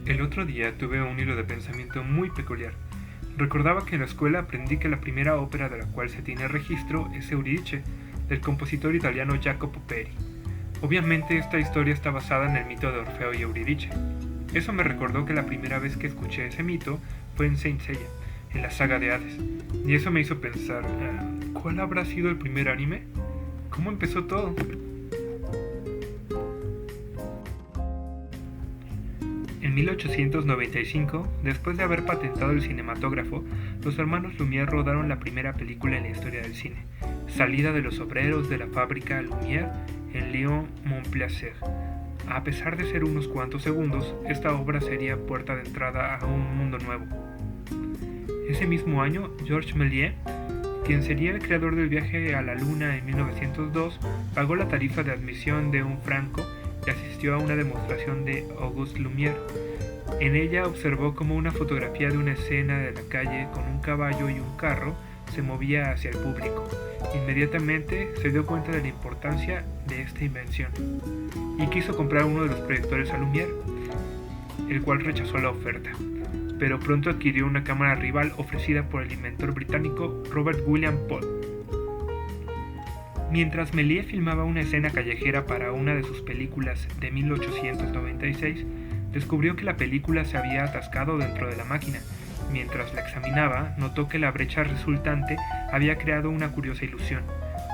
El otro día tuve un hilo de pensamiento muy peculiar. Recordaba que en la escuela aprendí que la primera ópera de la cual se tiene registro es Euridice, del compositor italiano Jacopo Peri. Obviamente esta historia está basada en el mito de Orfeo y Eurídice. Eso me recordó que la primera vez que escuché ese mito fue en Saint Seiya, en la saga de Hades. Y eso me hizo pensar, ¿cuál habrá sido el primer anime? ¿Cómo empezó todo? En 1895, después de haber patentado el cinematógrafo, los hermanos Lumière rodaron la primera película en la historia del cine, Salida de los obreros de la fábrica Lumière en Lyon-Montplaisir. A pesar de ser unos cuantos segundos, esta obra sería puerta de entrada a un mundo nuevo. Ese mismo año, Georges Méliès, quien sería el creador del viaje a la Luna en 1902, pagó la tarifa de admisión de £1 y asistió a una demostración de Auguste Lumière. En ella observó cómo una fotografía de una escena de la calle con un caballo y un carro se movía hacia el público. Inmediatamente se dio cuenta de la importancia de esta invención y quiso comprar uno de los proyectores a Lumière, el cual rechazó la oferta, pero pronto adquirió una cámara rival ofrecida por el inventor británico Robert William Paul. Mientras Méliès filmaba una escena callejera para una de sus películas de 1896, descubrió que la película se había atascado dentro de la máquina. Mientras la examinaba, notó que la brecha resultante había creado una curiosa ilusión.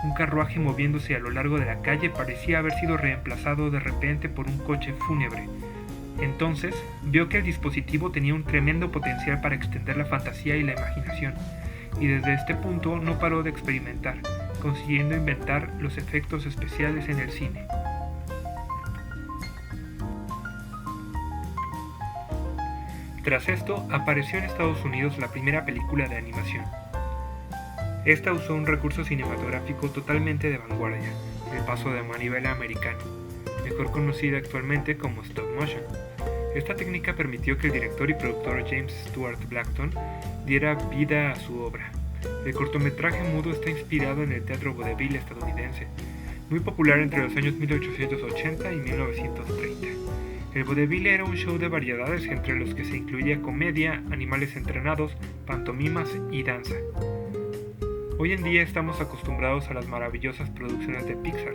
Un carruaje moviéndose a lo largo de la calle parecía haber sido reemplazado de repente por un coche fúnebre. Entonces, vio que el dispositivo tenía un tremendo potencial para extender la fantasía y la imaginación, y desde este punto no paró de experimentar, consiguiendo inventar los efectos especiales en el cine. Tras esto, apareció en Estados Unidos la primera película de animación. Esta usó un recurso cinematográfico totalmente de vanguardia, el paso de manivela americano, mejor conocida actualmente como stop motion. Esta técnica permitió que el director y productor James Stuart Blackton diera vida a su obra. El cortometraje mudo está inspirado en el teatro vodevil estadounidense, muy popular entre los años 1880 y 1930. El vodevil era un show de variedades entre los que se incluía comedia, animales entrenados, pantomimas y danza. Hoy en día estamos acostumbrados a las maravillosas producciones de Pixar,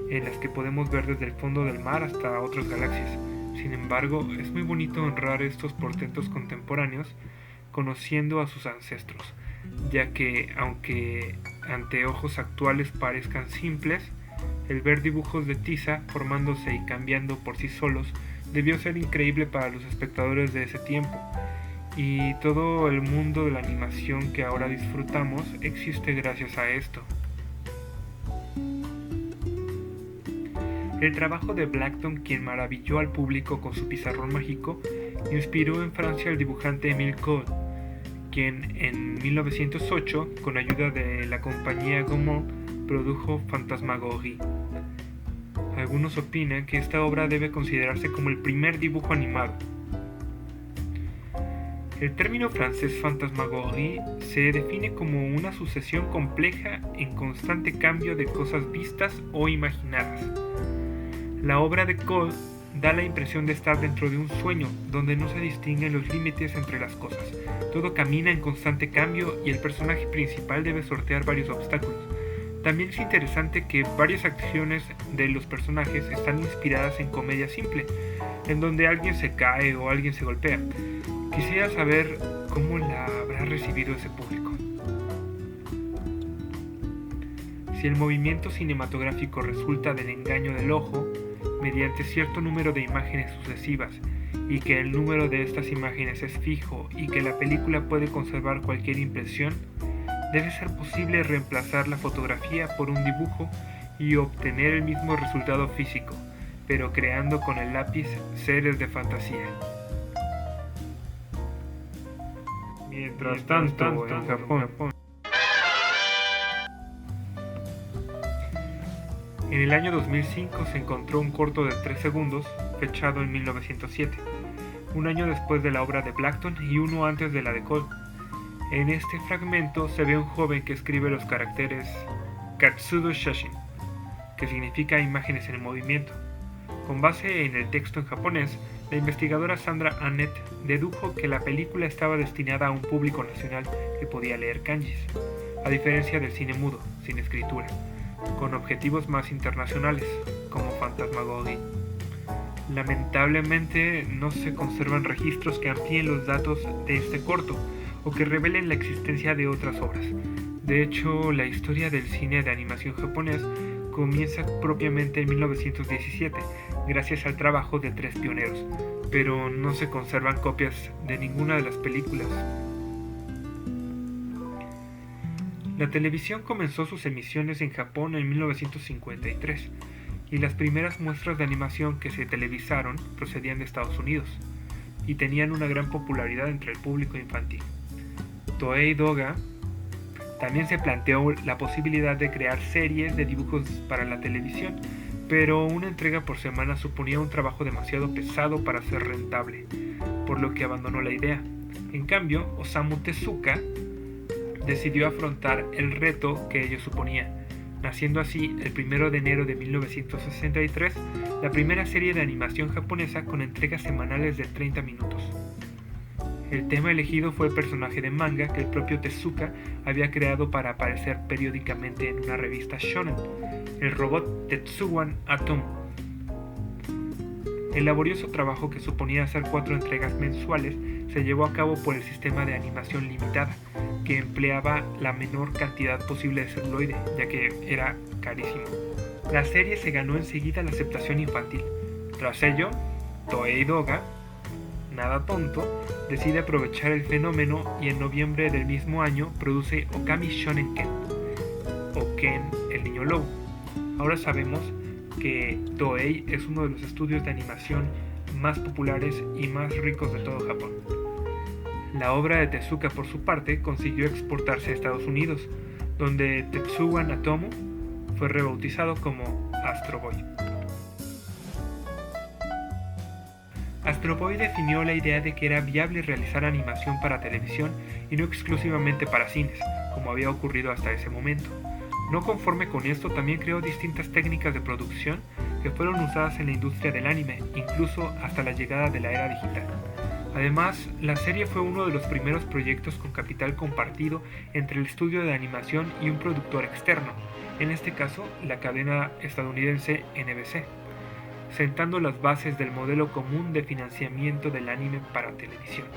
en las que podemos ver desde el fondo del mar hasta otras galaxias. Sin embargo, es muy bonito honrar estos portentos contemporáneos conociendo a sus ancestros, ya que, aunque ante ojos actuales parezcan simples, el ver dibujos de tiza formándose y cambiando por sí solos debió ser increíble para los espectadores de ese tiempo, y todo el mundo de la animación que ahora disfrutamos existe gracias a esto. El trabajo de Blackton, quien maravilló al público con su pizarrón mágico, inspiró en Francia al dibujante Émile Cohl, quien en 1908, con ayuda de la compañía Gaumont, produjo Fantasmagorie. Algunos opinan que esta obra debe considerarse como el primer dibujo animado. El término francés fantasmagorie se define como una sucesión compleja en constante cambio de cosas vistas o imaginadas. La obra de Cohl da la impresión de estar dentro de un sueño donde no se distinguen los límites entre las cosas. Todo camina en constante cambio y el personaje principal debe sortear varios obstáculos. También es interesante que varias acciones de los personajes están inspiradas en comedia simple, en donde alguien se cae o alguien se golpea. Quisiera saber cómo la habrá recibido ese público. Si el movimiento cinematográfico resulta del engaño del ojo, mediante cierto número de imágenes sucesivas, y que el número de estas imágenes es fijo y que la película puede conservar cualquier impresión, debe ser posible reemplazar la fotografía por un dibujo y obtener el mismo resultado físico, pero creando con el lápiz seres de fantasía. Mientras tanto, en Japón. En el año 2005 se encontró un corto de 3 segundos, fechado en 1907, un año después de la obra de Blackton y uno antes de la de Cohl. En este fragmento se ve un joven que escribe los caracteres Katsudo Shashin, que significa imágenes en movimiento. Con base en el texto en japonés, La investigadora Sandra Annett dedujo que la película estaba destinada a un público nacional que podía leer kanjis, a diferencia del cine mudo, sin escritura, con objetivos más internacionales, como Phantasmagoria. Lamentablemente no se conservan registros que amplíen los datos de este corto o que revelen la existencia de otras obras. De hecho, la historia del cine de animación japonés comienza propiamente en 1917, gracias al trabajo de 3 pioneros, pero no se conservan copias de ninguna de las películas. La televisión comenzó sus emisiones en Japón en 1953, y las primeras muestras de animación que se televisaron procedían de Estados Unidos, y tenían una gran popularidad entre el público infantil. Toei Doga también se planteó la posibilidad de crear series de dibujos para la televisión, pero una entrega por semana suponía un trabajo demasiado pesado para ser rentable, por lo que abandonó la idea. En cambio, Osamu Tezuka decidió afrontar el reto que ello suponía, naciendo así el 1 de enero de 1963 la primera serie de animación japonesa con entregas semanales de 30 minutos. El tema elegido fue el personaje de manga que el propio Tezuka había creado para aparecer periódicamente en una revista shonen, el robot Tetsuwan Atom. El laborioso trabajo que suponía hacer 4 entregas mensuales se llevó a cabo por el sistema de animación limitada, que empleaba la menor cantidad posible de celuloide, ya que era carísimo. La serie se ganó enseguida la aceptación infantil. Tras ello, Toei Doga, nada tonto, decide aprovechar el fenómeno y en noviembre del mismo año produce Okami Shonen Ken, o Ken, el niño lobo. Ahora sabemos que Toei es uno de los estudios de animación más populares y más ricos de todo Japón. La obra de Tezuka, por su parte, consiguió exportarse a Estados Unidos, donde Tetsuwan Atomo fue rebautizado como Astro Boy. Astro Boy definió la idea de que era viable realizar animación para televisión y no exclusivamente para cines, como había ocurrido hasta ese momento. No conforme con esto, también creó distintas técnicas de producción que fueron usadas en la industria del anime, incluso hasta la llegada de la era digital. Además, la serie fue uno de los primeros proyectos con capital compartido entre el estudio de animación y un productor externo, en este caso la cadena estadounidense NBC, sentando las bases del modelo común de financiamiento del anime para televisión.